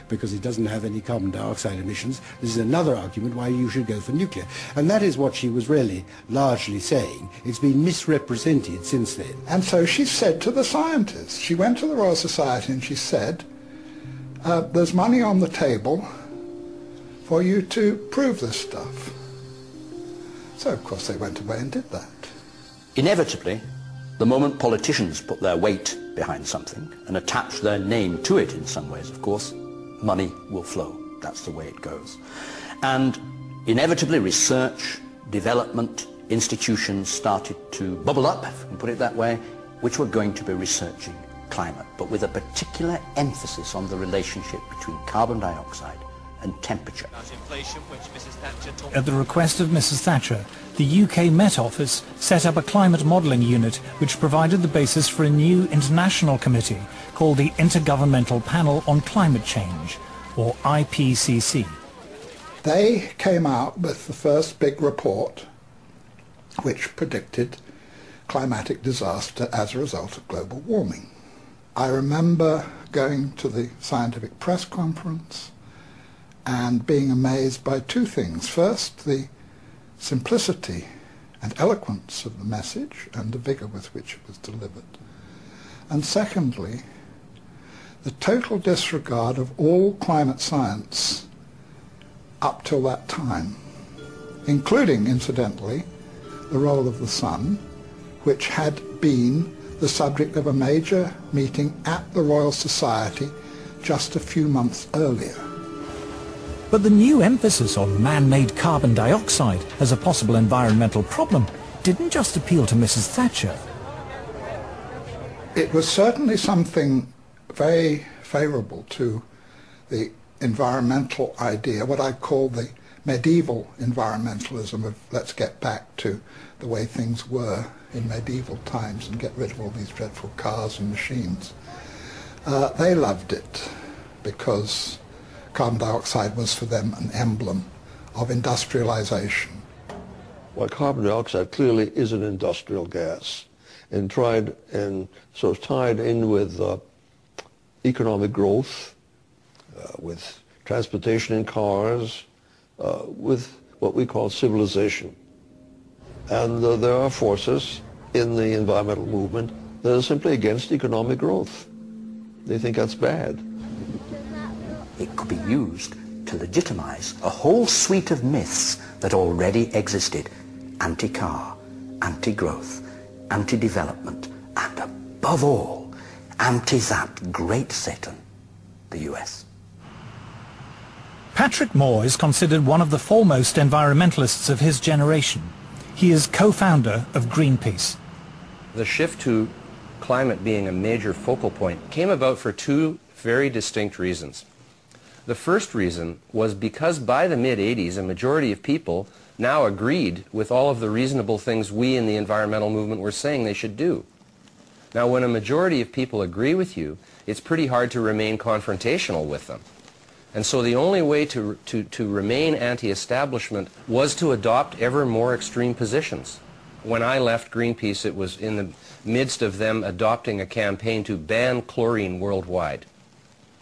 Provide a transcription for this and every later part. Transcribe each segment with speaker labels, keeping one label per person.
Speaker 1: because it doesn't have any carbon dioxide emissions. This is another argument why you should go for nuclear. And that is what she was really largely saying. It's been misrepresented since then.
Speaker 2: And so she said to the scientists, she went to the Royal Society and she said, there's money on the table for you to prove this stuff. So of course they went away and did that.
Speaker 3: Inevitably, the moment politicians put their weight behind something and attach their name to it in some ways, of course, money will flow. That's the way it goes. And inevitably research, development, institutions started to bubble up, if we can put it that way, which were going to be researching climate, but with a particular emphasis on the relationship between carbon dioxide and temperature.
Speaker 4: At the request of Mrs. Thatcher, the UK Met Office set up a climate modelling unit which provided the basis for a new international committee called the Intergovernmental Panel on Climate Change, or IPCC.
Speaker 2: They came out with the first big report which predicted climatic disaster as a result of global warming. I remember going to the scientific press conference and being amazed by two things. First, the simplicity and eloquence of the message and the vigour with which it was delivered. And secondly, the total disregard of all climate science up till that time, including, incidentally, the role of the sun, which had been the subject of a major meeting at the Royal Society just a few months earlier.
Speaker 4: But the new emphasis on man-made carbon dioxide as a possible environmental problem didn't just appeal to Mrs. Thatcher.
Speaker 2: It was certainly something very favourable to the environmental idea, what I call the medieval environmentalism of let's get back to the way things were in medieval times and get rid of all these dreadful cars and machines. They loved it because carbon dioxide was for them an emblem of industrialization.
Speaker 5: Well, carbon dioxide clearly is an industrial gas and sort of tied in with economic growth, with transportation in cars, with what we call civilization. And there are forces in the environmental movement that are simply against economic growth. They think that's bad.
Speaker 3: It could be used to legitimize a whole suite of myths that already existed: anti-car, anti-growth, anti-development, and above all, anti that great Satan, the US.
Speaker 4: Patrick Moore is considered one of the foremost environmentalists of his generation. He is co-founder of Greenpeace.
Speaker 6: The shift to climate being a major focal point came about for two very distinct reasons. The first reason was because by the mid-'80s, a majority of people now agreed with all of the reasonable things we in the environmental movement were saying they should do. Now, when a majority of people agree with you, it's pretty hard to remain confrontational with them. And so the only way to remain anti-establishment was to adopt ever more extreme positions. When I left Greenpeace, it was in the midst of them adopting a campaign to ban chlorine worldwide.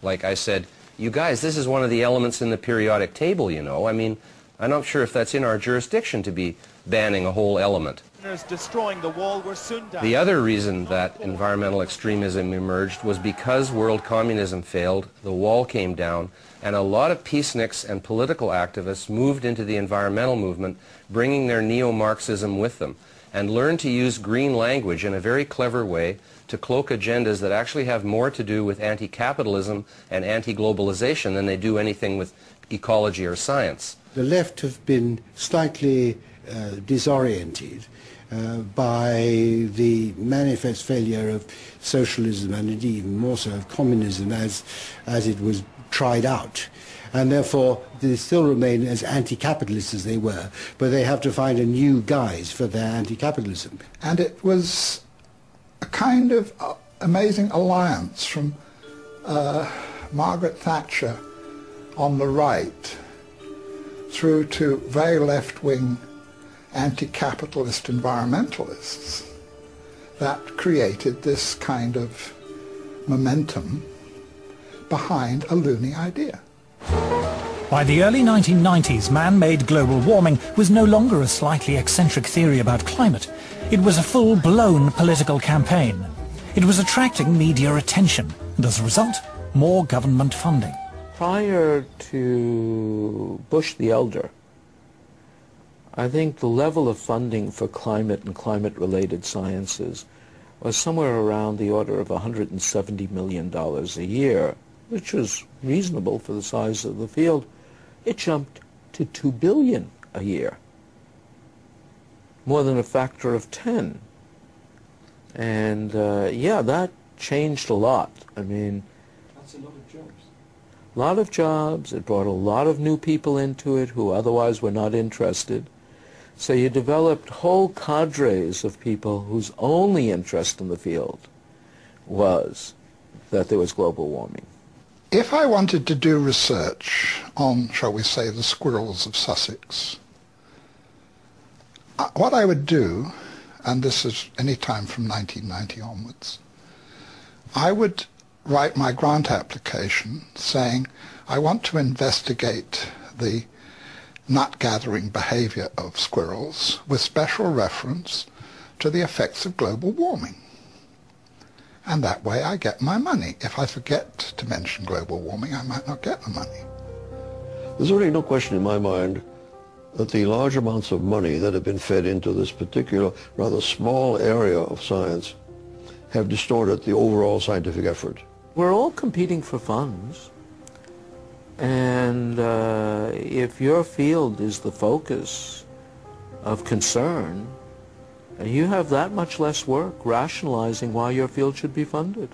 Speaker 6: Like I said, you guys, this is one of the elements in the periodic table, you know. I mean, I'm not sure if that's in our jurisdiction to be banning a whole element. The other reason that environmental extremism emerged was because world communism failed, the wall came down, and a lot of peaceniks and political activists moved into the environmental movement, bringing their neo-Marxism with them, and learned to use green language in a very clever way to cloak agendas that actually have more to do with anti-capitalism and anti-globalization than they do anything with ecology or science.
Speaker 1: The left have been slightly disoriented by the manifest failure of socialism and indeed even more so of communism as it was tried out. And therefore they still remain as anti-capitalist as they were, but they have to find a new guise for their anti-capitalism.
Speaker 2: And it was a kind of amazing alliance from Margaret Thatcher on the right through to very left-wing anti-capitalist environmentalists that created this kind of momentum behind a loony idea.
Speaker 4: By the early 1990s, man-made global warming was no longer a slightly eccentric theory about climate. It was a full-blown political campaign. It was attracting media attention, and as a result, more government funding.
Speaker 7: Prior to Bush the Elder, I think the level of funding for climate and climate-related sciences was somewhere around the order of $170 million a year, which was reasonable for the size of the field. It jumped to $2 billion a year, more than a factor of 10. And yeah, that changed a lot. I mean, that's a lot of jobs. A lot of jobs. It brought a lot of new people into it who otherwise were not interested. So you developed whole cadres of people whose only interest in the field was that there was global warming.
Speaker 2: If I wanted to do research on, shall we say, the squirrels of Sussex, what I would do, and this is any time from 1990 onwards, I would write my grant application saying, I want to investigate the nut-gathering behavior of squirrels with special reference to the effects of global warming. And that way I get my money. If I forget to mention global warming, I might not get the money.
Speaker 5: There's really no question in my mind that the large amounts of money that have been fed into this particular, rather small area of science have distorted the overall scientific effort.
Speaker 7: We're all competing for funds. And if your field is the focus of concern, you have that much less work rationalizing why your field should be funded.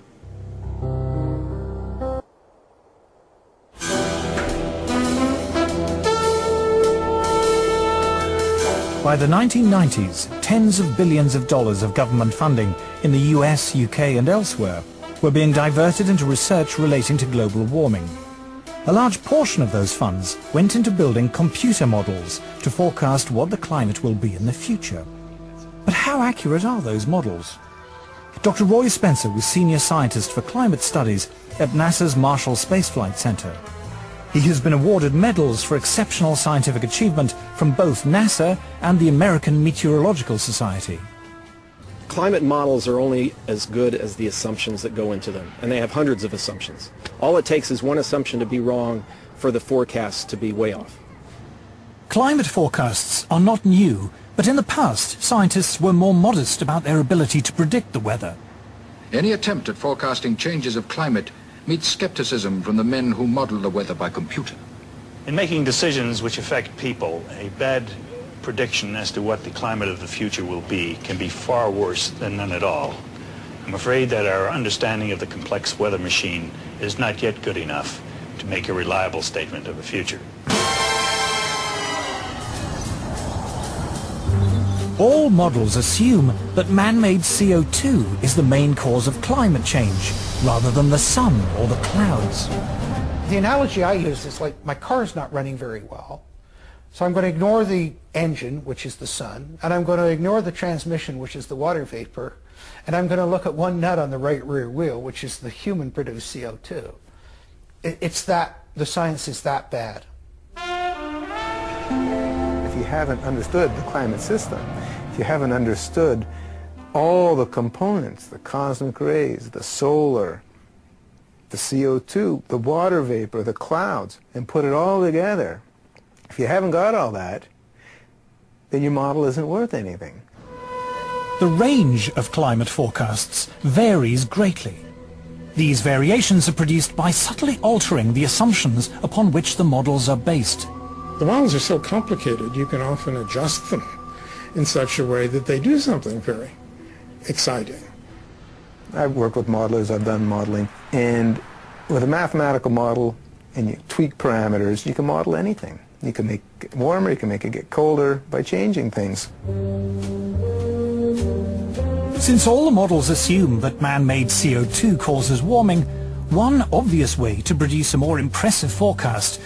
Speaker 4: By the 1990s, tens of billions of dollars of government funding in the US, UK and elsewhere were being diverted into research relating to global warming. A large portion of those funds went into building computer models to forecast what the climate will be in the future. But how accurate are those models? Dr. Roy Spencer was Senior Scientist for Climate Studies at NASA's Marshall Space Flight Center. He has been awarded medals for exceptional scientific achievement from both NASA and the American Meteorological Society.
Speaker 8: Climate models are only as good as the assumptions that go into them, and they have hundreds of assumptions. All it takes is one assumption to be wrong for the forecast to be way off.
Speaker 4: Climate forecasts are not new, but in the past, scientists were more modest about their ability to predict the weather.
Speaker 9: Any attempt at forecasting changes of climate meets skepticism from the men who model the weather by computer.
Speaker 10: In making decisions which affect people, a bad prediction as to what the climate of the future will be can be far worse than none at all. I'm afraid that our understanding of the complex weather machine is not yet good enough to make a reliable statement of the future.
Speaker 4: All models assume that man-made CO2 is the main cause of climate change, rather than the sun or the clouds.
Speaker 11: The analogy I use is like my car's not running very well, so I'm going to ignore the engine, which is the sun, and I'm going to ignore the transmission, which is the water vapor, and I'm going to look at one nut on the right rear wheel, which is the human-produced CO2. It's that, the science is that bad.
Speaker 12: If you haven't understood the climate system, if you haven't understood all the components, the cosmic rays, the solar, the CO2, the water vapor, the clouds, and put it all together, if you haven't got all that, then your model isn't worth anything.
Speaker 4: The range of climate forecasts varies greatly. These variations are produced by subtly altering the assumptions upon which the models are based.
Speaker 13: The models are so complicated, you can often adjust them in such a way that they do something very exciting.
Speaker 12: I've worked with modelers, I've done modeling, and with a mathematical model and you tweak parameters, you can model anything. You can make it warmer, you can make it get colder by changing things.
Speaker 4: Since all the models assume that man-made CO2 causes warming, one obvious way to produce a more impressive forecast